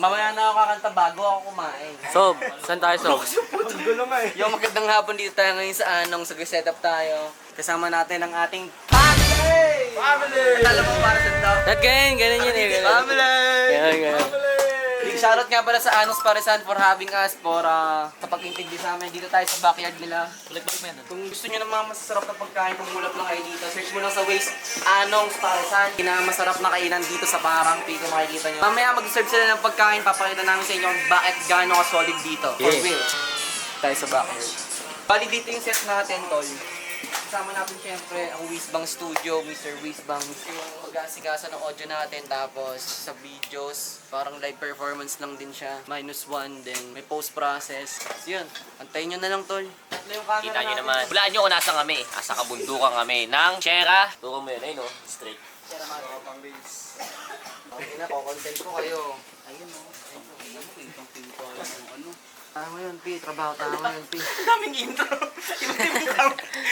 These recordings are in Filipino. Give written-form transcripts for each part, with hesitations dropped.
Mamaya na ako kakanta bago ako kumain. Sob, saan tayo, Sob? Yung magandang hapon dito tayo ngayon sa Anong. So, setup tayo. Kasama natin ang ating family! Alam mo para sa daw. At ganyan yun eh. Ganyan. Big shoutout nga pala sa Anos Parisan for having us, for sa pag-intindi sa amin. Dito tayo sa backyard nila. Kung gusto nyo ng mga masasarap na pagkain, kumulap lang kayo dito. Search mo lang sa Waze, Anong Parisan. Masarap na kainan dito sa Parang Pito, makikita nyo. Mamaya mag-serve sila ng pagkain, papakita namin sa inyo kung bakit gaano ka-solid dito. For real. Tayo sa backyard. Bali dito yung set natin, tol. Kasama natin syempre ang Wisbang Studio, Mr. Wisbang. Yung mag-asikasa ng audio natin, tapos sa videos, parang live performance lang din siya. -1, then may post-process. So yun, antayin nyo na lang, tol. Yung camera Kita nyo natin. naman. Hulaan nyo kung nasa kami. Nasa kabundukan kami ng Sierra. Turo mo yun, ayun o. Straight. Okay na, content ko kayo. Ayun o. Tama yun, P. Trabaho, tama yun, P. Daming intro.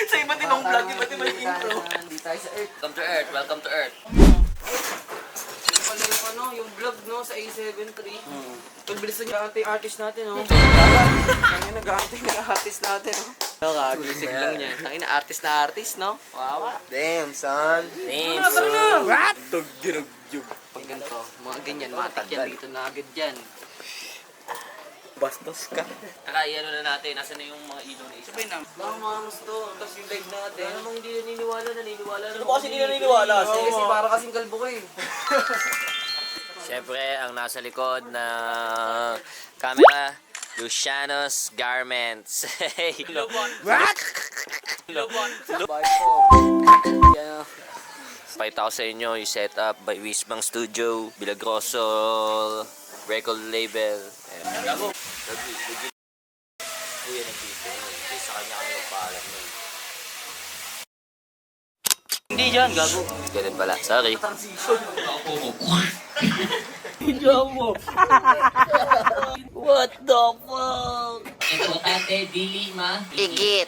Sa iba't ibang vlog, iba't ibang intro. Hindi tayo sa Earth. Welcome to Earth. Welcome to Earth. Ito pala yung ano, yung vlog no, sa A73. Tol, bilisan yung artist natin, no? Kaya nag-aantay ng artist natin, no? Nakagulisig lang yan. Tangin na artist, no? Wow. Damn, son. Names. What? Tugdirugyug. Pag ganito, mga ganyan, matik yan dito na agad yan. Bastos ka. Tara, i-ano na natin. Nasaan na yung mga ilaw na isa? Sabay na. Baka maangas to, tapos yung live natin. Ano mong hindi naniniwala na. Ano ba kasi hindi naniniwala? Kasi para kasing kalbo ko eh. Siyempre, ang nasa likod na camera, Luciano's Garments. What? Bye po. Yan. Pakita ko sa inyo yung setup by Wisbang Studio, Bilagroso record label. Ayan. Gago. Kuya nagdito. Kasi sa kanya kami magpaalam nun. Hindi dyan, gago. Ganun pala. Sorry. What the fuck? Importante, dili ma. Igit.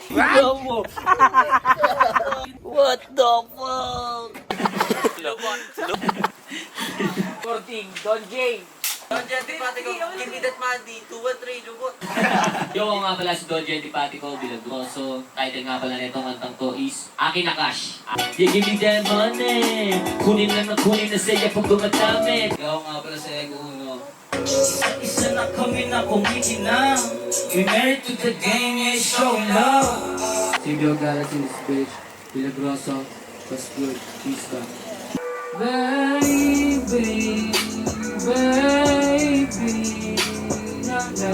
What the fuck? Korting, Don J. Don J, pati ko, give me that money, 2, 1, 3, lubot. Yo, nga pala si Don Jenny Patico, Bilagroso. Title nga pala nito kantang to is Akin na Cash. Yeah, give me that money. Kunin na sa'yo pag dumatamit. Yo, nga pala sa Ego Uno. Isa na kami na kumiti na. We married to the game, yeah, show love. Silvio Galas in this bitch, Bilagroso, was good, peace back. Baby, na na.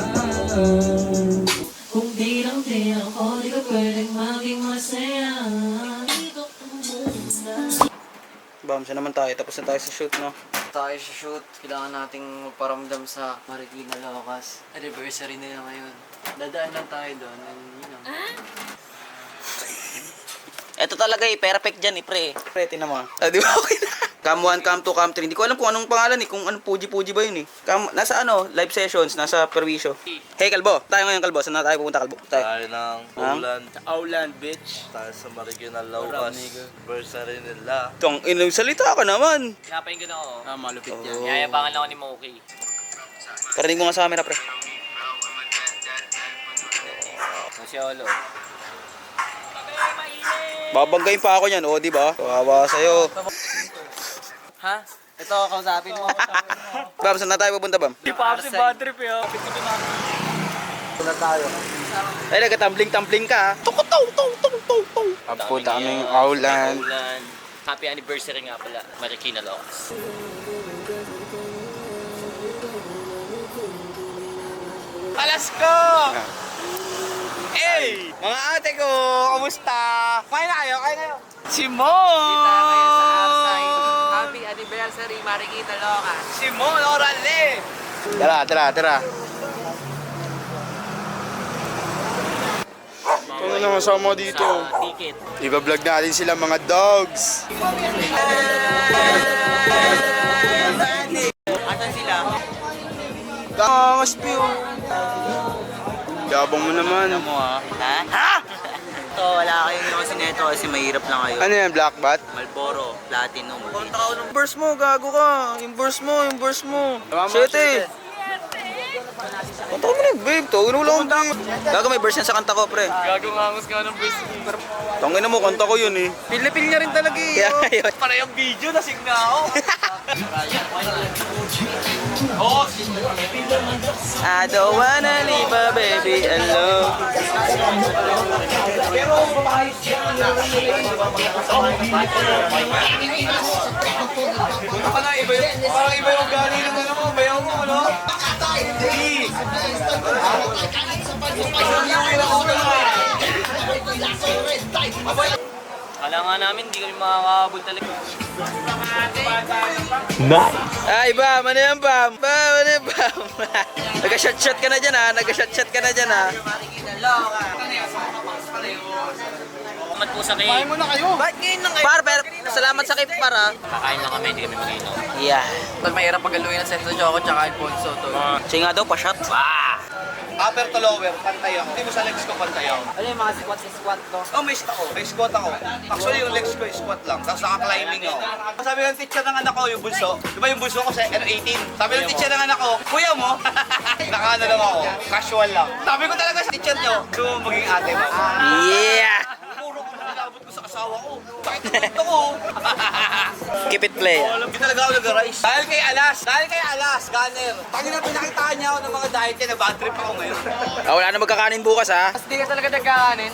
Kung di lang ako, di ka pwedeng maging masaya. Bam, siya naman tayo. Tapos na tayo sa shoot, no? Tayo sa shoot, kailangan nating magparamdam sa Marikina Locas. Anniversary nila ngayon. Dadaan lang tayo doon and you know. Ito talaga eh, perfect dyan eh, pre. Pre, tinan mo. Di ba okay na? Cam 1, Cam 2, Cam 3. Hindi ko alam kung anong pangalan eh. Kung anong Puji ba yun eh. Nasa ano, live sessions, nasa Perwisyo. Hey, Kalbo. Tayo ngayon, Kalbo. Saan na tayo pupunta, Kalbo? Tayo ng Aulan. Aulan, bitch. Tayo sa Marikina Laukas. Anniversary nila. Tong inong salita ka naman. Napahinggan ako. Malupit yan. Yayabangan lang ako ni Moki. Parinig mo nga sa camera, pre. Si Olo. Babanggayin pa ako niyan, di ba? Kawawa sa'yo. Ha? Ito, kausapin mo. Bam, saan na tayo pupunta, Bam? Di pa si bad trip eh. Ay, nagka-tumbling ka, ha? Papunta kaming Aulan. Happy anniversary nga pala, Marikina Locas. Alas ko! Hey! Mga ate ko, kamusta? Kain na kayo, kain kayo. Simon! Kita ngayon sa Arsay. Happy anniversary, Marikina Locas. Simon, orale! Tara. Ano na kasama dito? Ticket. Iba-vlog natin sila mga dogs. Asan sila? Gangas, Pio. Yabang mo naman. Ha? Ito, wala kayong yosin nito kasi mahirap lang kayo. Ano yan, Black Bat? Malboro, Platinum. Burst mo, gago ka. Yung burst mo. Shit eh. Kanta ko na, babe. Tawin mo lang, babe. Gago, may verse yan sa kanta ko, pre. Gagong angos ka ng voice. Tangin na mo, kanta ko yun eh. Pil niya rin talaga eh. Kaya yun. Para yung video, nasig na ako. Oh, I don't wanna leave my baby alone. parang iba yung gani ng ano mo, bayaw mo, no? Kala nga namin, hindi kami makakabot talaga. Ay, Bam, ano yan, Bam? Bam, ano yan, Bam? Nag-shot-shot ka na dyan, ha? Nag-shot-shot ka na dyan, ha? Salamat po sa cake. Bakit ngayon lang kayo? Par, salamat sa gift, par, ha? Kakain lang kami, hindi kami mag-inom. Yeah. Pag mahirap pagaluin ng Senso Choco tsaka Alfonso to. Siya nga daw, pa-shot. Upper to lower, pantay ako. Hindi mo sa legs ko pantay ako. Ano yung mga squat to? Oh, may squat ako. Actually, yung legs ko, squat lang. Tapos naka-climbing ako. Sabi ng teacher ng anak ko, yung bunso. Di ba yung bunso ko sa 18? Sabi ng teacher ng anak ko, kuya mo? Nakaano lang ako, casual lang. Sabi ko talaga sa teacher nyo, gusto mo maging ate mo. Yeah! Puro ko na nilabot ko sa asawa ko. Bakit ito ko? Keep it play. Hindi talaga ako nag-rise. Dahil kay Alas, Gunner. Pangin na pinakitaan niya ako ng mga diet niya, na-bad trip ako ngayon. Ah, wala na magkakanin bukas, ha? Mas di ka talaga nagkakanin.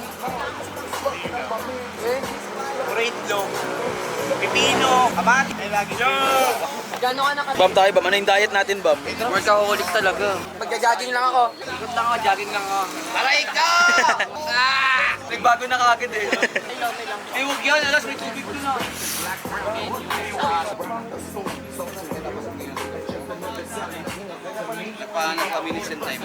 Great low. Pipino, kamati. Ay, lagi. Gano'n ka nakatid? Bam tayo, Bam. Ano yung diet natin, Bam? Workaholic talaga. Magja-jogging lang ako. Ikot lang ako, jogging lang ako. Aray ka! Nagbago na kagad eh. Ay, huwag yan. Alas, may tubig doon ah. Paano kami ni Sentay?